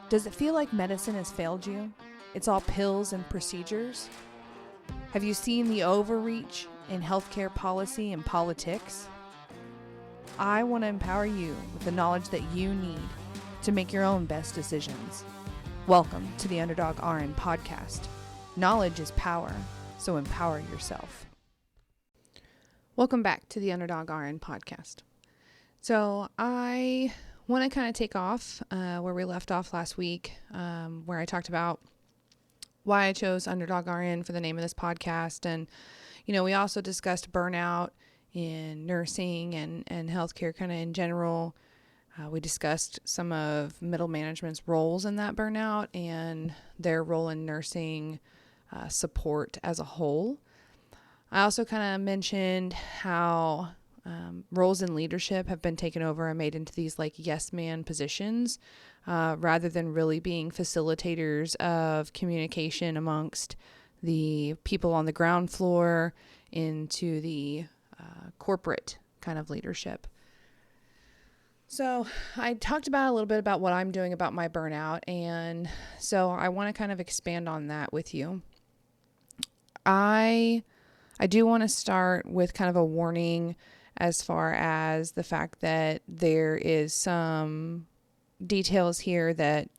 Does it feel like medicine has failed you? It's all pills and procedures? Have you seen the overreach in healthcare policy and politics? I want to empower you with the knowledge that you need to make your own best decisions. Welcome to the Underdog RN podcast. Knowledge is power, so empower yourself. Welcome back to the Underdog RN podcast. So I want to kind of take off where we left off last week, where I talked about why I chose Underdog RN for the name of this podcast. And, we also discussed burnout in nursing and healthcare kind of in general. We discussed some of middle management's roles in that burnout and their role in nursing support as a whole. I also kind of mentioned how roles in leadership have been taken over and made into these like yes man positions rather than really being facilitators of communication amongst the people on the ground floor into the corporate kind of leadership. So I talked about a little bit about what I'm doing about my burnout, and so I want to kind of expand on that with you. I do want to start with kind of a warning as far as the fact that there is some details here that,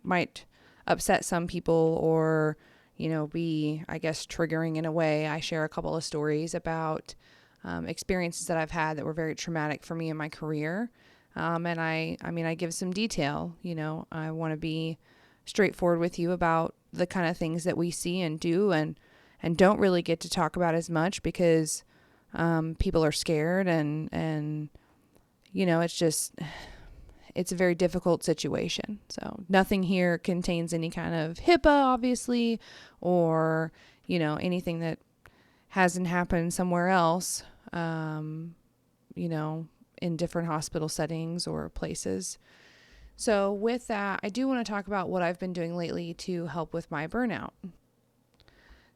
might upset some people or, be, I guess, triggering in a way. I share a couple of stories about experiences that I've had that were very traumatic for me in my career. And I give some detail, I want to be straightforward with you about the kind of things that we see and do and don't really get to talk about as much because people are scared and it's a very difficult situation. So nothing here contains any kind of HIPAA, obviously, or, anything that hasn't happened somewhere else, in different hospital settings or places. So with that, I do want to talk about what I've been doing lately to help with my burnout.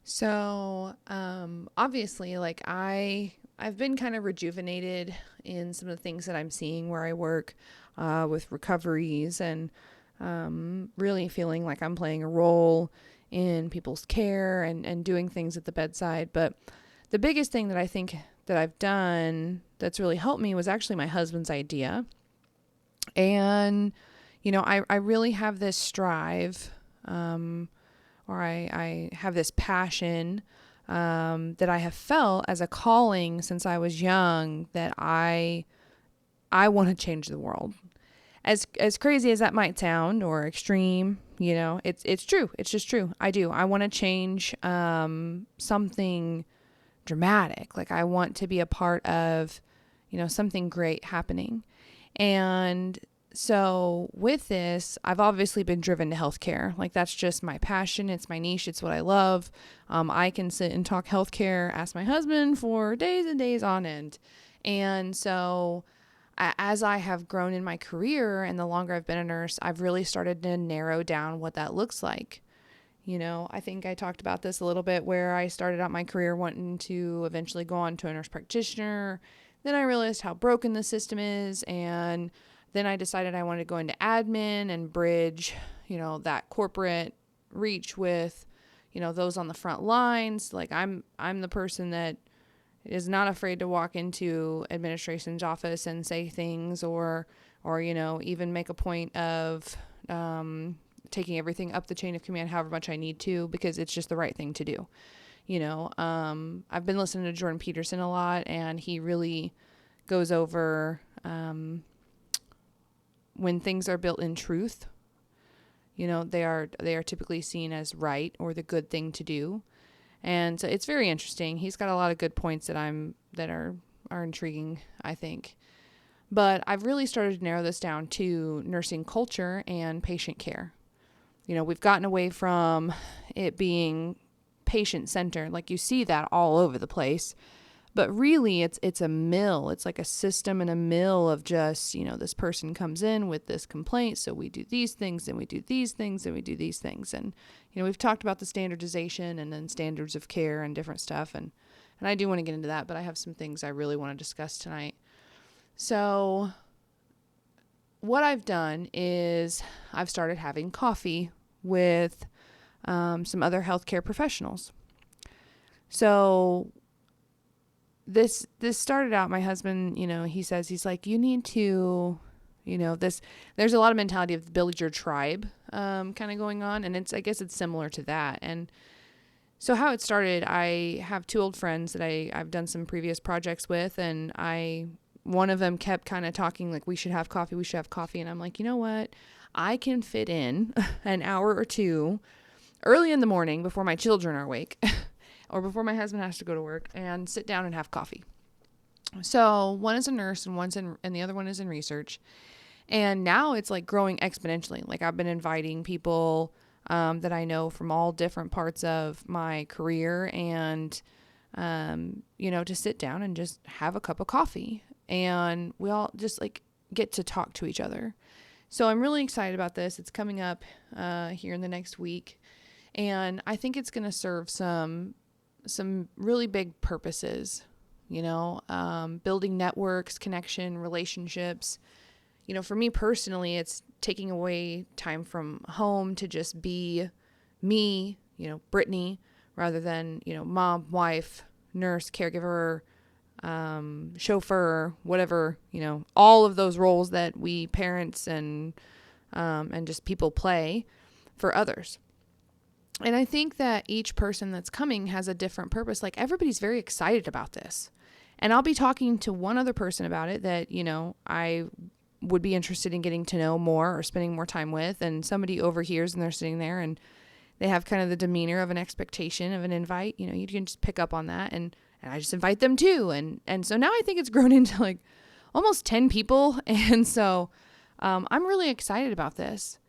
So, obviously, like I've been kind of rejuvenated in some of the things that I'm seeing where I work, with recoveries and, really feeling like I'm playing a role in people's care and doing things at the bedside. But the biggest thing that I think that I've done that's really helped me was actually my husband's idea. And, I really have this strive, or I have this passion that I have felt as a calling since I was young that I want to change the world. As crazy as that might sound or extreme, it's true. It's just true. I do. I want to change something dramatic. Like I want to be a part of, something great happening. And so with this, I've obviously been driven to healthcare. Like that's just my passion. It's my niche. It's what I love. I can sit and talk healthcare, ask my husband for days and days on end. And so as I have grown in my career and the longer I've been a nurse, I've really started to narrow down what that looks like. I think I talked about this a little bit where I started out my career wanting to eventually go on to a nurse practitioner. Then I realized how broken the system is, and then I decided I wanted to go into admin and bridge, that corporate reach with, those on the front lines. Like I'm the person that is not afraid to walk into administration's office and say things or even make a point of taking everything up the chain of command however much I need to because it's just the right thing to do. I've been listening to Jordan Peterson a lot, and he really goes over when things are built in truth, they are typically seen as right or the good thing to do. And so it's very interesting. He's got a lot of good points that are intriguing, I think. But I've really started to narrow this down to nursing culture and patient care. We've gotten away from it being patient-centered. Like you see that all over the place. But really, it's a mill. It's like a system and a mill of just, this person comes in with this complaint, so we do these things, and we do these things, and we do these things. And, we've talked about the standardization and then standards of care and different stuff. And I do want to get into that, but I have some things I really want to discuss tonight. So what I've done is I've started having coffee with some other healthcare professionals. So this started out, my husband, he says, he's like, you need to, there's a lot of mentality of build your tribe kind of going on. And I guess it's similar to that. And so how it started, I have two old friends that I've done some previous projects with, and one of them kept kind of talking like, we should have coffee. And I'm like, you know what? I can fit in an hour or two early in the morning before my children are awake or before my husband has to go to work and sit down and have coffee. So one is a nurse and the other one is in research. And now it's like growing exponentially. Like I've been inviting people that I know from all different parts of my career and, to sit down and just have a cup of coffee. And we all just like get to talk to each other. So I'm really excited about this. It's coming up here in the next week. And I think it's going to serve some really big purposes, building networks, connection, relationships. For me personally, it's taking away time from home to just be me, Brittany, rather than, mom, wife, nurse, caregiver, chauffeur, whatever, all of those roles that we parents and just people play for others. And I think that each person that's coming has a different purpose. Like everybody's very excited about this. And I'll be talking to one other person about it that, I would be interested in getting to know more or spending more time with. And somebody overhears and they're sitting there and they have kind of the demeanor of an expectation of an invite. You can just pick up on that. And I just invite them too. And so now I think it's grown into like almost 10 people. And so I'm really excited about this.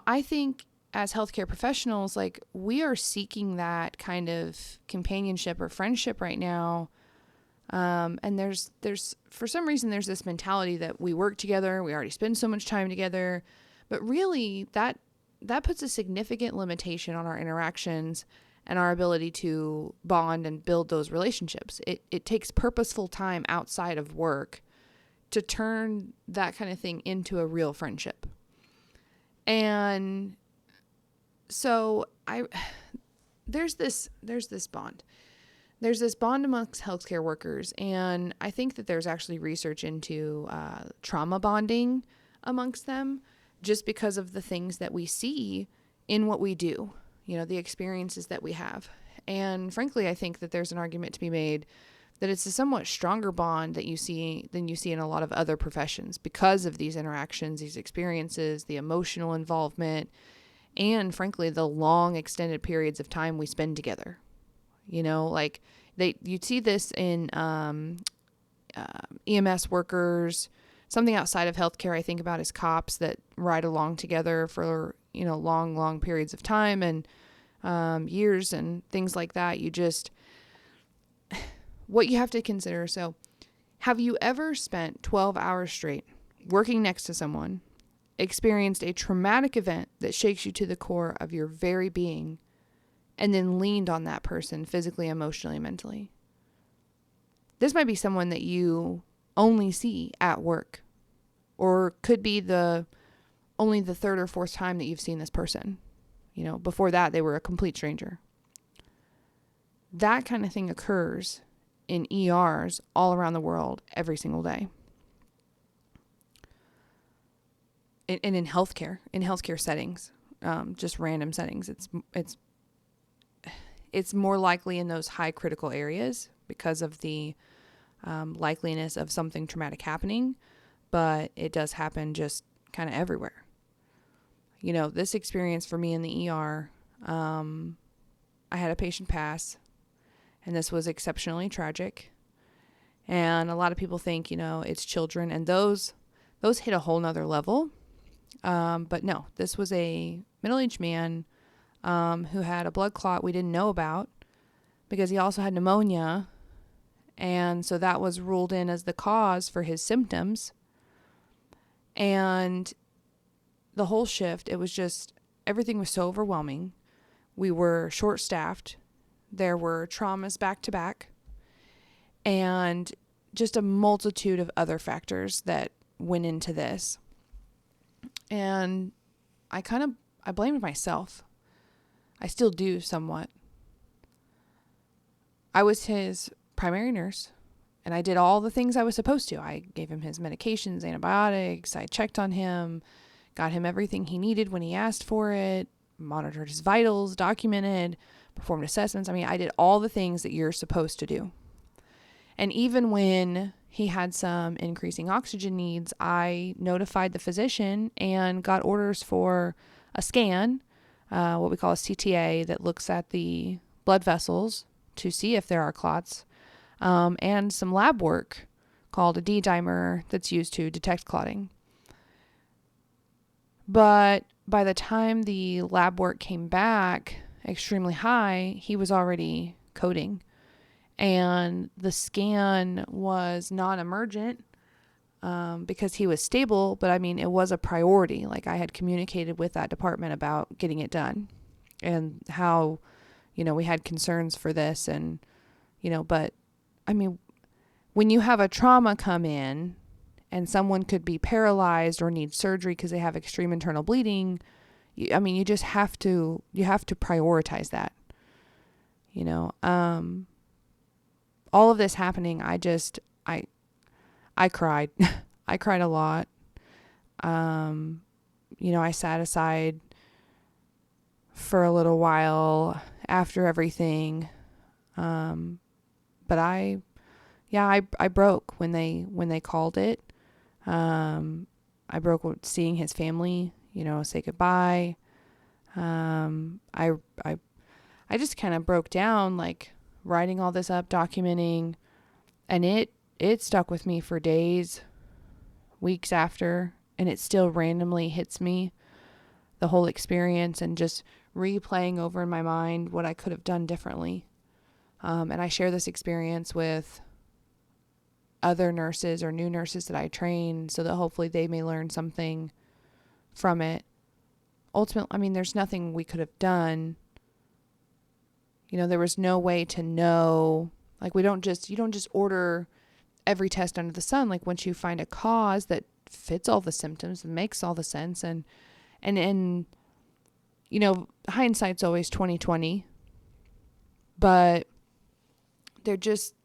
I think as healthcare professionals, like we are seeking that kind of companionship or friendship right now. And there's for some reason, there's this mentality that we work together. We already spend so much time together, but really that puts a significant limitation on our interactions and our ability to bond and build those relationships. It takes purposeful time outside of work to turn that kind of thing into a real friendship. And so there's this bond. There's this bond amongst healthcare workers, and I think that there's actually research into trauma bonding amongst them just because of the things that we see in what we do, the experiences that we have. And frankly, I think that there's an argument to be made that it's a somewhat stronger bond than you see in a lot of other professions because of these interactions, these experiences, the emotional involvement, and frankly, the long extended periods of time we spend together. You'd see this in EMS workers, something outside of healthcare. I think about is cops that ride along together for, long periods of time and years and things like that. What you have to consider. So have you ever spent 12 hours straight working next to someone, experienced a traumatic event that shakes you to the core of your very being, and then leaned on that person physically, emotionally, mentally? This might be someone that you only see at work, or could be only the third or fourth time that you've seen this person. Before that, they were a complete stranger. That kind of thing occurs in ERs all around the world every single day. And in healthcare settings, just random settings, it's more likely in those high critical areas because of the likeliness of something traumatic happening, but it does happen just kind of everywhere. This experience for me in the ER, I had a patient pass, and this was exceptionally tragic. And a lot of people think, it's children, and those hit a whole nother level. But no, this was a middle-aged man who had a blood clot we didn't know about because he also had pneumonia. And so that was ruled in as the cause for his symptoms. And the whole shift, everything was so overwhelming. We were short-staffed. There were traumas back to back. And just a multitude of other factors that went into this. And I blamed myself. I still do somewhat. I was his primary nurse, and I did all the things I was supposed to. I gave him his medications, antibiotics, I checked on him, got him everything he needed when he asked for it, monitored his vitals, documented, performed assessments. I mean, I did all the things that you're supposed to do. And even when he had some increasing oxygen needs, I notified the physician and got orders for a scan, what we call a CTA, that looks at the blood vessels to see if there are clots, and some lab work called a D-dimer that's used to detect clotting. But by the time the lab work came back extremely high, he was already coding. And the scan was non-emergent because he was stable, but I mean, it was a priority. Like, I had communicated with that department about getting it done and how, we had concerns for this and, but I mean, when you have a trauma come in and someone could be paralyzed or need surgery because they have extreme internal bleeding, you just have to prioritize that, all of this happening, I cried. I cried a lot. I sat aside for a little while after everything. But I broke when they called it. I broke seeing his family, say goodbye. I just kind of broke down, like, writing all this up, documenting, and it stuck with me for days, weeks after, and it still randomly hits me, the whole experience, and just replaying over in my mind what I could have done differently. And I share this experience with other nurses or new nurses that I train so that hopefully they may learn something from it. Ultimately, there's nothing we could have done. There was no way to know, like, you don't just order every test under the sun. Like, once you find a cause that fits all the symptoms and makes all the sense, and hindsight's always 20/20, but they're just,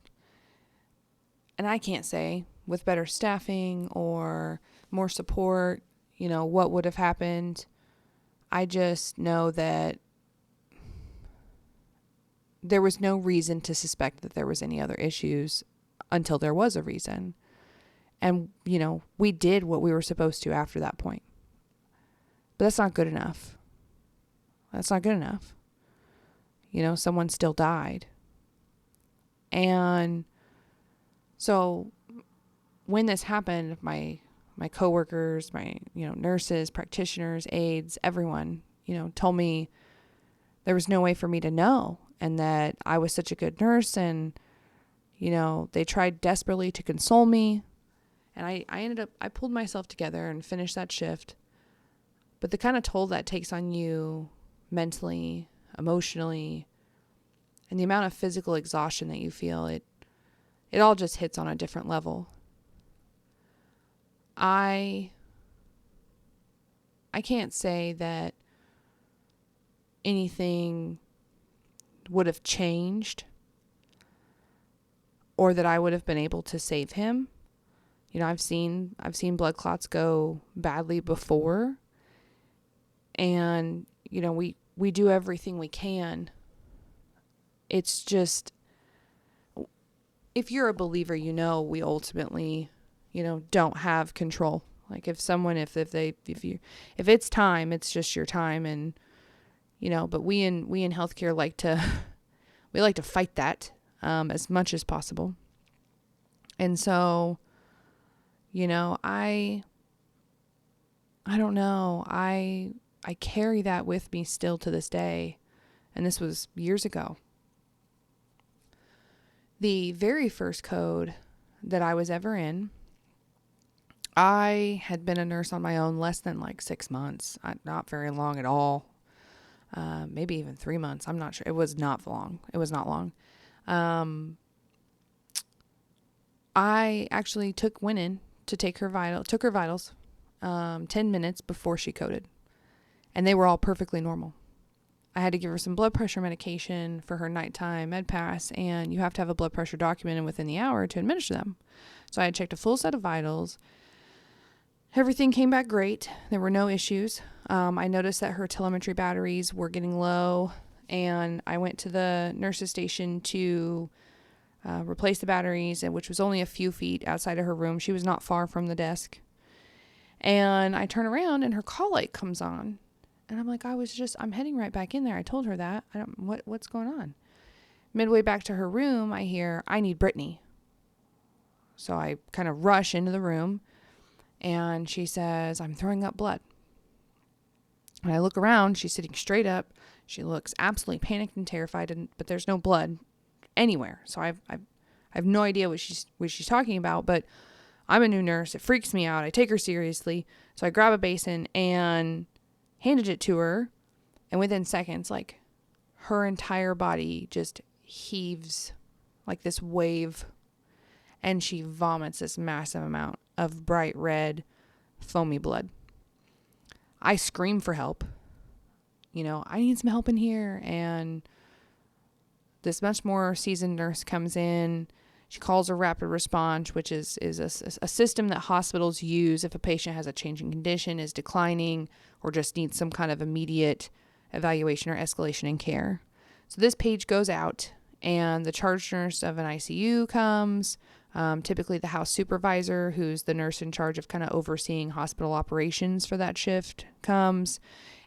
and I can't say with better staffing or more support, what would have happened. I just know that there was no reason to suspect that there was any other issues until there was a reason. And, we did what we were supposed to after that point. But that's not good enough. Someone still died. And so when this happened, my coworkers, my, nurses, practitioners, aides, everyone, told me there was no way for me to know, and that I was such a good nurse, and, they tried desperately to console me. And I pulled myself together and finished that shift. But the kind of toll that takes on you mentally, emotionally, and the amount of physical exhaustion that you feel, it all just hits on a different level. I can't say that anything would have changed or that I would have been able to save him. I've seen blood clots go badly before, and we do everything we can. It's just, if you're a believer, we ultimately, don't have control. Like, if it's time, it's just your time. And, but we in healthcare like to fight that, as much as possible. And so, I don't know. I carry that with me still to this day. And this was years ago. The very first code that I was ever in, I had been a nurse on my own less than like 6 months. Not very long at all. Maybe even 3 months. I'm not sure. It was not long. I actually went in to take her vitals, 10 minutes before she coded. And they were all perfectly normal. I had to give her some blood pressure medication for her nighttime med pass, and you have to have a blood pressure documented within the hour to administer them. So I had checked a full set of vitals. Everything came back great. There were no issues. I noticed that her telemetry batteries were getting low, and I went to the nurse's station to replace the batteries, which was only a few feet outside of her room. She was not far from the desk. And I turn around and her call light comes on. And I'm like, I'm heading right back in there. I told her that. What's going on? Midway back to her room, I hear, I need Brittany. So I kind of rush into the room, and she says, I'm throwing up blood. And I look around, she's sitting straight up. She looks absolutely panicked and terrified, but there's no blood anywhere. So I have no idea what she's talking about, but I'm a new nurse. It freaks me out. I take her seriously. So I grab a basin and handed it to her, and within seconds, like, her entire body just heaves like this wave, and she vomits this massive amount of bright red, foamy blood. I scream for help. I need some help in here, and this much more seasoned nurse comes in. She calls a rapid response, which is a system that hospitals use if a patient has a changing condition, is declining, or just needs some kind of immediate evaluation or escalation in care. So this page goes out, and the charge nurse of an ICU comes, typically the house supervisor, who's the nurse in charge of kind of overseeing hospital operations for that shift, comes,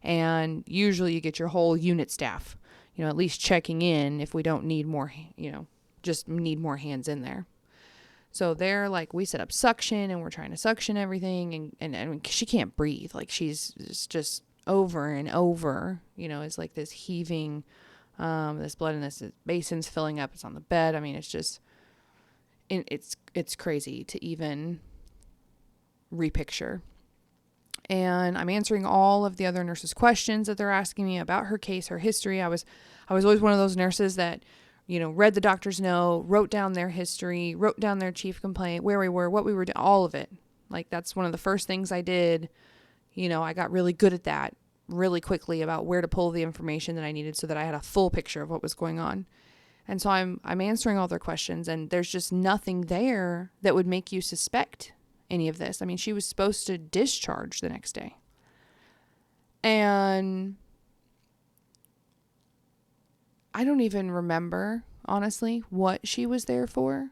and usually you get your whole unit staff, at least checking in if we don't need more, just need more hands in there. So they're like, we set up suction, and we're trying to suction everything, and she can't breathe. Like, she's just over and over, it's like this heaving, this blood, and this basin's filling up. It's on the bed. I mean, it's just, it's crazy to even repicture. And I'm answering all of the other nurses' questions that they're asking me about her case, her history. I was always one of those nurses that, read the doctor's note, wrote down their history, wrote down their chief complaint, where we were, what we were doing, all of it. Like, that's one of the first things I did. I got really good at that really quickly, about where to pull the information that I needed so that I had a full picture of what was going on. And so I'm answering all their questions, and there's just nothing there that would make you suspect any of this. I mean, she was supposed to discharge the next day. And I don't even remember, honestly, what she was there for.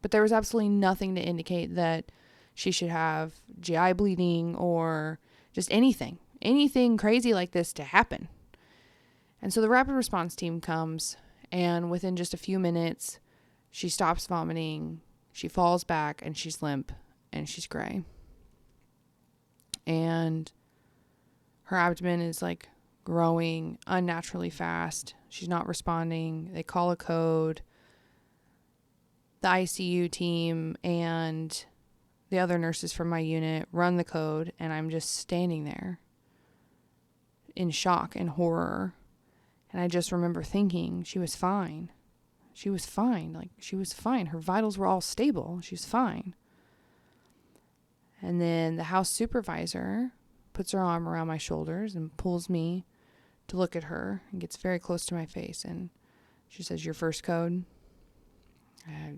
But there was absolutely nothing to indicate that she should have GI bleeding or just anything crazy like this to happen. And so the rapid response team comes, and within just a few minutes, she stops vomiting, she falls back, and she's limp, and she's gray. And her abdomen is like growing unnaturally fast. She's not responding. They call a code. The ICU team and the other nurses from my unit run the code, and I'm just standing there in shock and horror. And I just remember thinking, she was fine. She was fine. Like, she was fine. Her vitals were all stable. She was fine. And then the house supervisor puts her arm around my shoulders and pulls me to look at her, and gets very close to my face. And she says, your first code?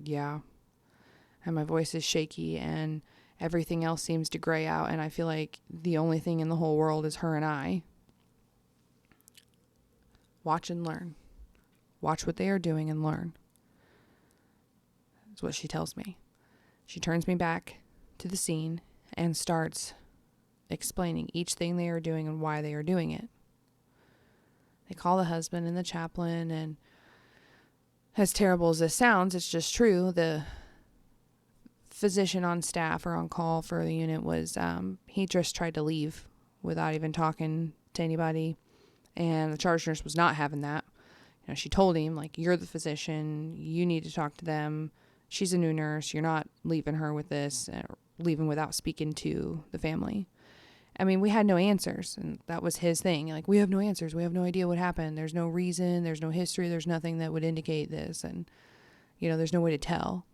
Yeah. And my voice is shaky, and everything else seems to gray out, and I feel like the only thing in the whole world is her and I. Watch and learn. Watch what they are doing and learn. That's what she tells me. She turns me back to the scene and starts explaining each thing they are doing and why they are doing it. They call the husband and the chaplain, and as terrible as this sounds, it's just true. The physician on staff or on call for the unit was, he just tried to leave without even talking to anybody. And the charge nurse was not having that. She told him, like, you're the physician. You need to talk to them. She's a new nurse. You're not leaving her with this, leaving without speaking to the family. I mean, we had no answers, and that was his thing. Like, we have no answers. We have no idea what happened. There's no reason. There's no history. There's nothing that would indicate this. And, there's no way to tell.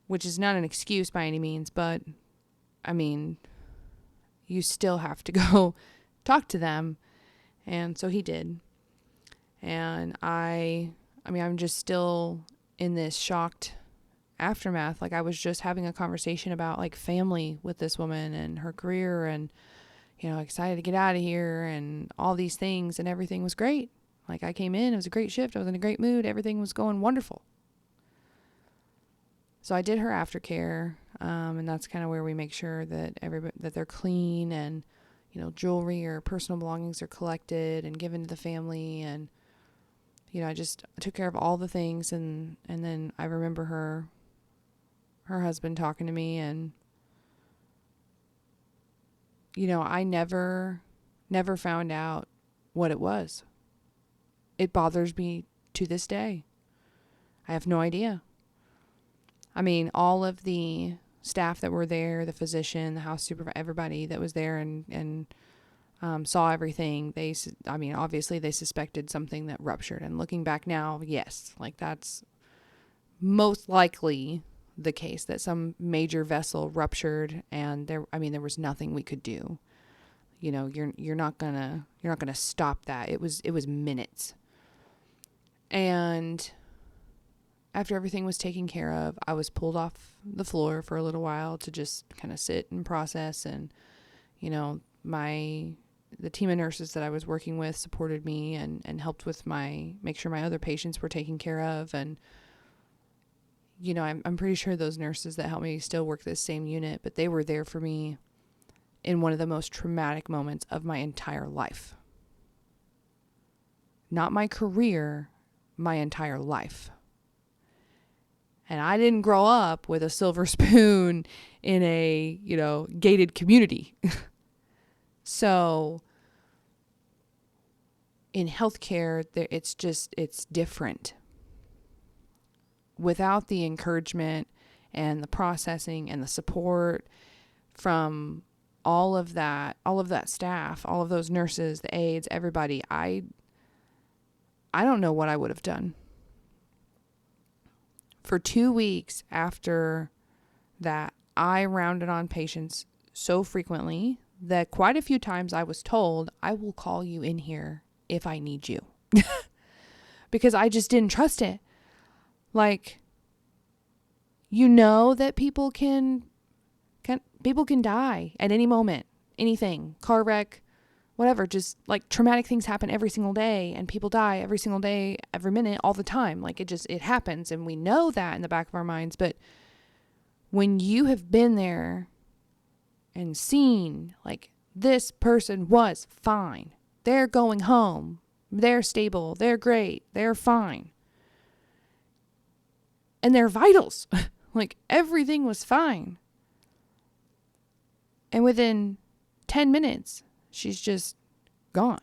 Which is not an excuse by any means, but I mean, you still have to go talk to them. And so he did. And I'm just still in this shocked aftermath. Like, I was just having a conversation about like family with this woman and her career and, excited to get out of here and all these things, and everything was great. Like, I came in, it was a great shift. I was in a great mood. Everything was going wonderful. So I did her aftercare. And that's kind of where we make sure that that they're clean and, jewelry or personal belongings are collected and given to the family. And, I just took care of all the things. And then I remember her husband talking to me, and, I never found out what it was. It bothers me to this day. I have no idea. I mean, all of the staff that were there, the physician, the house supervisor, everybody that was there and saw everything, obviously they suspected something that ruptured. And looking back now, yes, like that's most likely the case, that some major vessel ruptured, and there was nothing we could do. You're not gonna stop that. It was minutes. And after everything was taken care of, I was pulled off the floor for a little while to just kind of sit and process. And, the team of nurses that I was working with supported me and helped with make sure my other patients were taken care of. And, I'm pretty sure those nurses that helped me still work this same unit, but they were there for me in one of the most traumatic moments of my entire life. Not my career, my entire life. And I didn't grow up with a silver spoon in a, gated community. So in healthcare, it's different. Without the encouragement and the processing and the support from all of that staff, all of those nurses, the aides, everybody, I don't know what I would have done. For 2 weeks after that, I rounded on patients so frequently that quite a few times I was told, I will call you in here if I need you. Because I just didn't trust it. Like, that people can die at any moment, anything, car wreck, whatever, just like traumatic things happen every single day, and people die every single day, every minute, all the time. Like, it happens, and we know that in the back of our minds. But when you have been there and seen, like, this person was fine, they're going home, they're stable, they're great, they're fine, and their vitals, like, everything was fine. And within 10 minutes, she's just gone.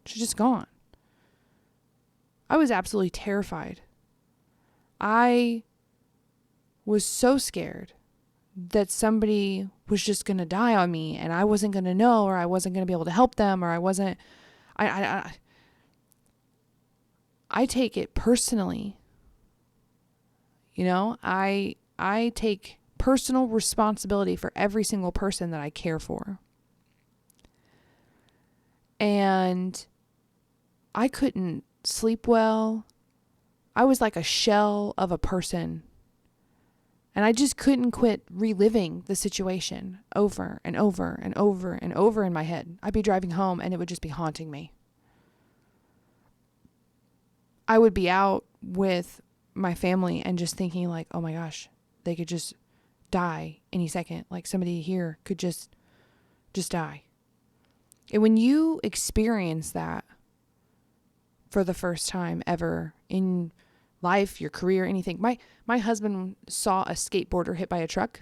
She's just gone. I was absolutely terrified. I was so scared that somebody was just going to die on me, and I wasn't going to know, or I wasn't going to be able to help them, or I take it personally. I take personal responsibility for every single person that I care for. And I couldn't sleep well. I was like a shell of a person. And I just couldn't quit reliving the situation over and over and over and over in my head. I'd be driving home and it would just be haunting me. I would be out with my family and just thinking like, oh my gosh, they could just die any second. Like, somebody here could just die. And when you experience that for the first time ever in life, your career, anything. My husband saw a skateboarder hit by a truck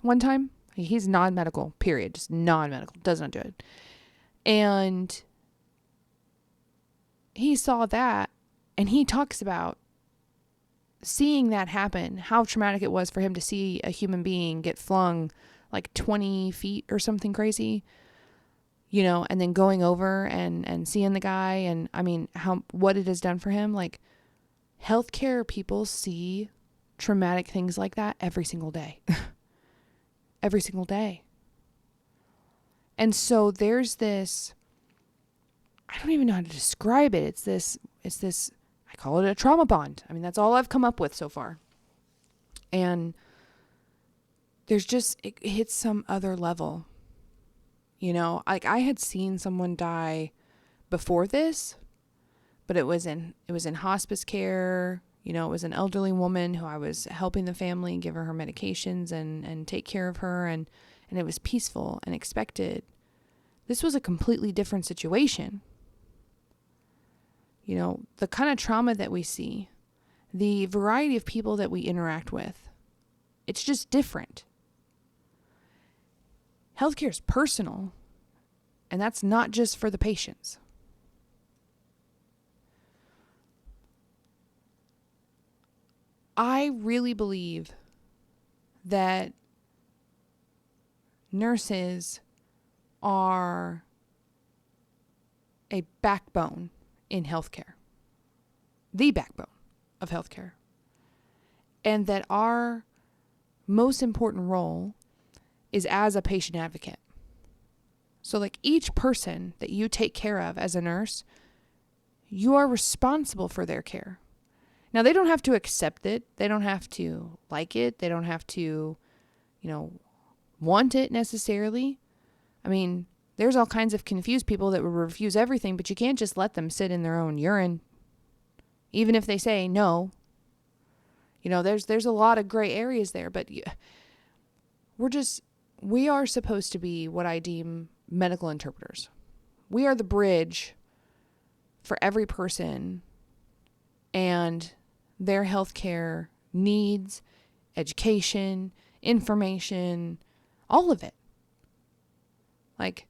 one time. He's non-medical, period. Just non-medical. Does not do it. And he saw that, and he talks about seeing that happen, how traumatic it was for him to see a human being get flung like 20 feet or something crazy, and then going over and seeing the guy, and I mean, what it has done for him. Like, healthcare people see traumatic things like that every single day. every single day. And so there's this, I don't even know how to describe it. It's this, I call it a trauma bond. I mean, that's all I've come up with so far. And there's just, it hits some other level. You know, like I had seen someone die before this, but it was in hospice care. You know, it was an elderly woman who I was helping the family give her medications and take care of her. And it was peaceful and expected. This was a completely different situation. You know, the kind of trauma that we see, the variety of people that we interact with, it's just different. Healthcare is personal, and that's not just for the patients. I really believe that nurses are a backbone in healthcare, the backbone of healthcare, and that our most important role is as a patient advocate. So like each person that you take care of as a nurse, you are responsible for their care. Now, they don't have to accept it. They don't have to like it. They don't have to, want it necessarily. I mean, there's all kinds of confused people that will refuse everything, but you can't just let them sit in their own urine, even if they say no. There's a lot of gray areas there, but we are supposed to be what I deem medical interpreters. We are the bridge for every person and their healthcare needs, education, information, all of it. Like,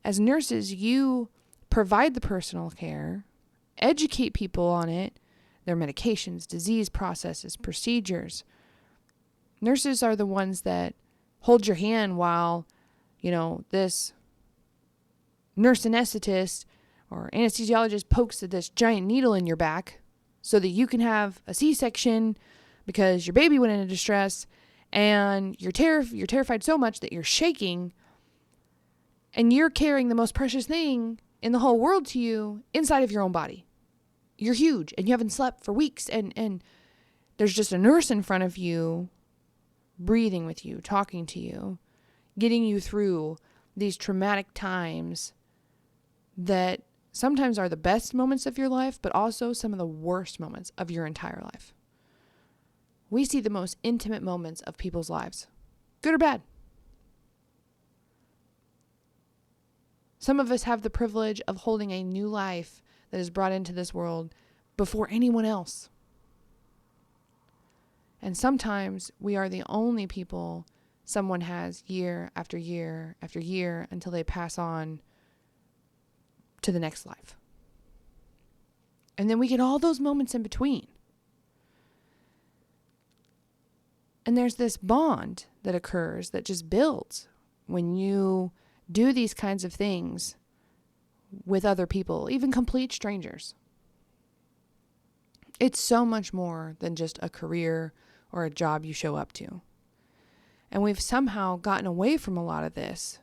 as nurses, you provide the personal care, educate people on it, their medications, disease processes, procedures. Nurses are the ones that hold your hand while, this nurse anesthetist or anesthesiologist pokes this giant needle in your back so that you can have a C-section because your baby went into distress and you're terrified so much that you're shaking and you're carrying the most precious thing in the whole world to you inside of your own body. You're huge and you haven't slept for weeks and there's just a nurse in front of you breathing with you, talking to you, getting you through these traumatic times that sometimes are the best moments of your life, but also some of the worst moments of your entire life. We see the most intimate moments of people's lives, good or bad. Some of us have the privilege of holding a new life that is brought into this world before anyone else. And sometimes we are the only people someone has year after year after year until they pass on to the next life. And then we get all those moments in between. And there's this bond that occurs that just builds when you do these kinds of things with other people, even complete strangers. It's so much more than just a career or a job you show up to. And we've somehow gotten away from a lot of this.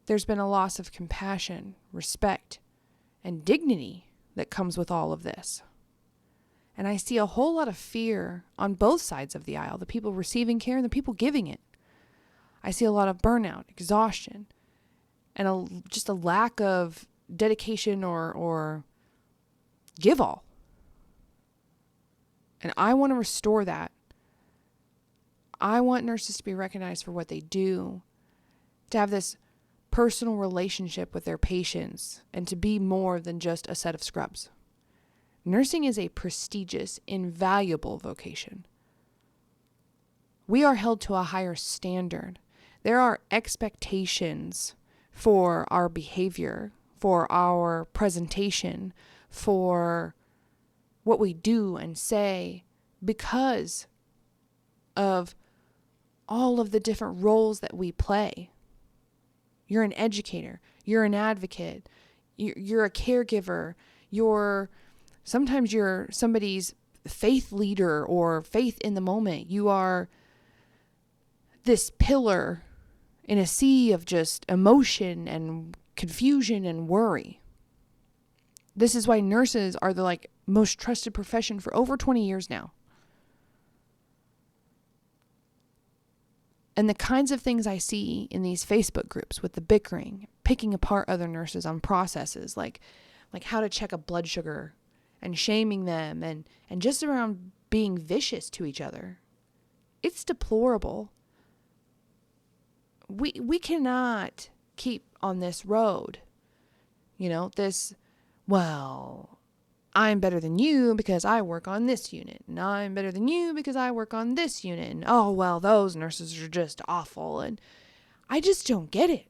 There's been a loss of compassion, respect, and dignity that comes with all of this. And I see a whole lot of fear on both sides of the aisle, the people receiving care and the people giving it. I see a lot of burnout, exhaustion, and just a lack of dedication or give all. And I want to restore that. I want nurses to be recognized for what they do, to have this personal relationship with their patients, and to be more than just a set of scrubs. Nursing is a prestigious, invaluable vocation. We are held to a higher standard. There are expectations for our behavior, for our presentation, for what we do and say, because of all of the different roles that we play. You're an educator, you're an advocate, you're a caregiver, sometimes you're somebody's faith leader or faith in the moment. You are this pillar in a sea of just emotion and confusion and worry. This is why nurses are the most trusted profession for over 20 years now. And the kinds of things I see in these Facebook groups with the bickering, picking apart other nurses on processes, like how to check a blood sugar and shaming them and just around being vicious to each other. It's deplorable. We cannot keep on this road. I'm better than you because I work on this unit. And I'm better than you because I work on this unit. And those nurses are just awful. And I just don't get it.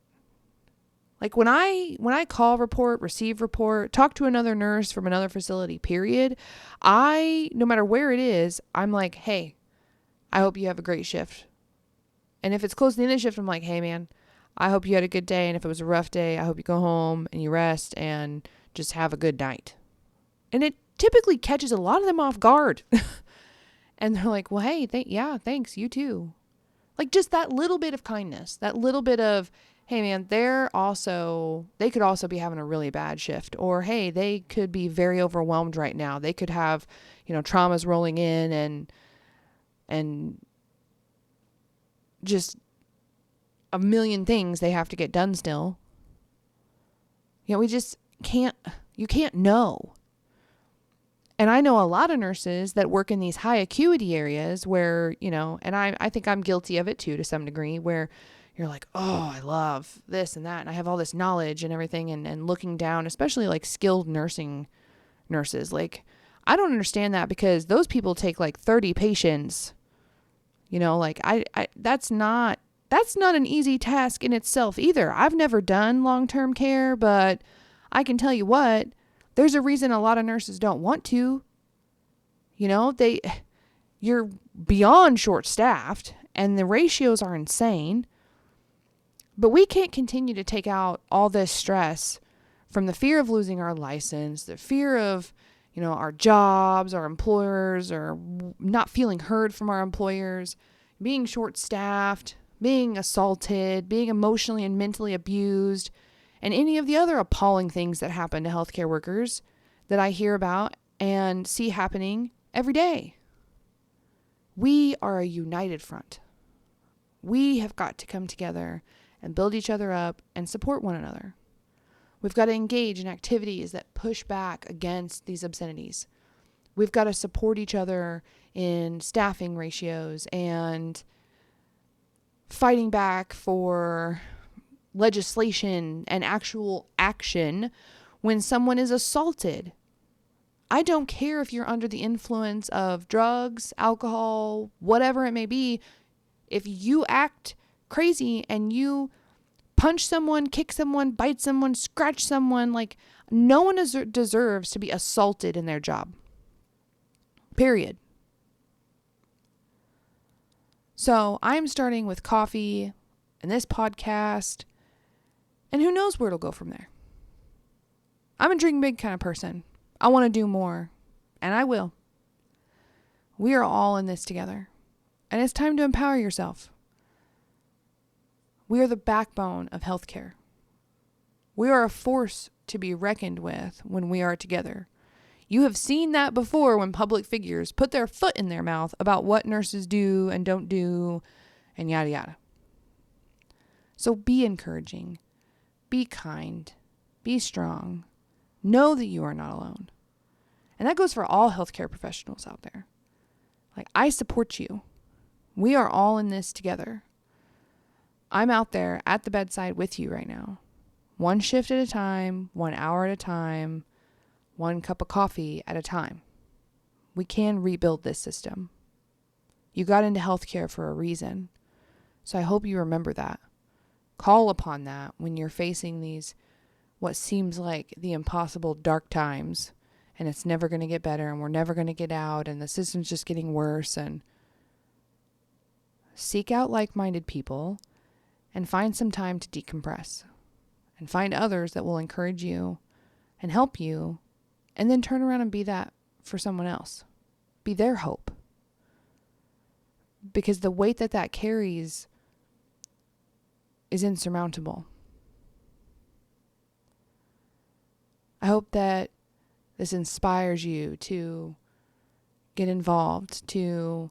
Like when I call report, receive report, talk to another nurse from another facility, period, no matter where it is, I'm like, hey, I hope you have a great shift. And if it's close to the end of the shift, I'm like, hey man, I hope you had a good day. And if it was a rough day, I hope you go home and you rest and just have a good night. And it typically catches a lot of them off guard. And they're like, well, hey, thanks, you too. Like just that little bit of kindness, that little bit of, hey man, they could also be having a really bad shift. Or, hey, they could be very overwhelmed right now. They could have, traumas rolling in and just a million things they have to get done still. We just you can't know. And I know a lot of nurses that work in these high acuity areas where, and I think I'm guilty of it too, to some degree, where you're like, oh, I love this and that. And I have all this knowledge and everything and looking down, especially like skilled nurses. Like, I don't understand that because those people take like 30 patients, that's not an easy task in itself either. I've never done long-term care, but I can tell you what, there's a reason a lot of nurses don't want to. You're beyond short-staffed and the ratios are insane. But we can't continue to take out all this stress from the fear of losing our license, the fear of, our jobs, our employers, or not feeling heard from our employers, being short-staffed, being assaulted, being emotionally and mentally abused, and any of the other appalling things that happen to healthcare workers that I hear about and see happening every day. We are a united front. We have got to come together and build each other up and support one another. We've got to engage in activities that push back against these obscenities. We've got to support each other in staffing ratios and fighting back for legislation and actual action when someone is assaulted. I don't care if you're under the influence of drugs, alcohol, whatever it may be. If you act crazy and you punch someone, kick someone, bite someone, scratch someone, like no one deserves to be assaulted in their job. Period. So I'm starting with coffee and this podcast, and who knows where it'll go from there. I'm a dream big kind of person. I want to do more, and I will. We are all in this together, and it's time to empower yourself. We are the backbone of healthcare. We are a force to be reckoned with when we are together. You have seen that before when public figures put their foot in their mouth about what nurses do and don't do and yada yada. So be encouraging, be kind, be strong. Know that you are not alone. And that goes for all healthcare professionals out there. Like, I support you. We are all in this together. I'm out there at the bedside with you right now. One shift at a time, 1 hour at a time, one cup of coffee at a time. We can rebuild this system. You got into healthcare for a reason. So I hope you remember that. Call upon that when you're facing these, what seems like the impossible dark times, and it's never going to get better, and we're never going to get out, and the system's just getting worse. And seek out like-minded people and find some time to decompress, and find others that will encourage you and help you, and then turn around and be that for someone else. be their hope. Because the weight that that carries is insurmountable. I hope that this inspires you to get involved, to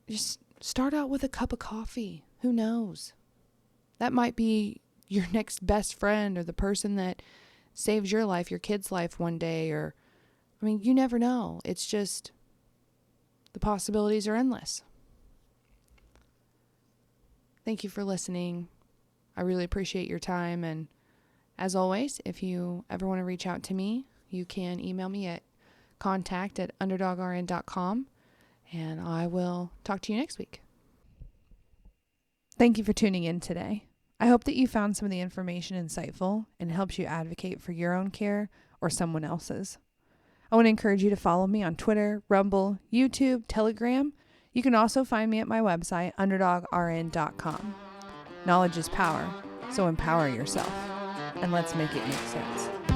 just start out with a cup of coffee. Who knows? That might be your next best friend or the person that saves your life, your kid's life one day, or, I mean, you never know. It's just, the possibilities are endless. Thank you for listening. I really appreciate your time. And as always, if you ever want to reach out to me, you can email me at contact@underdogrn.com, and I will talk to you next week. Thank you for tuning in today. I hope that you found some of the information insightful and helps you advocate for your own care or someone else's. I want to encourage you to follow me on Twitter, Rumble, YouTube, Telegram. You can also find me at my website, underdogrn.com. Knowledge is power, so empower yourself, and let's make it make sense.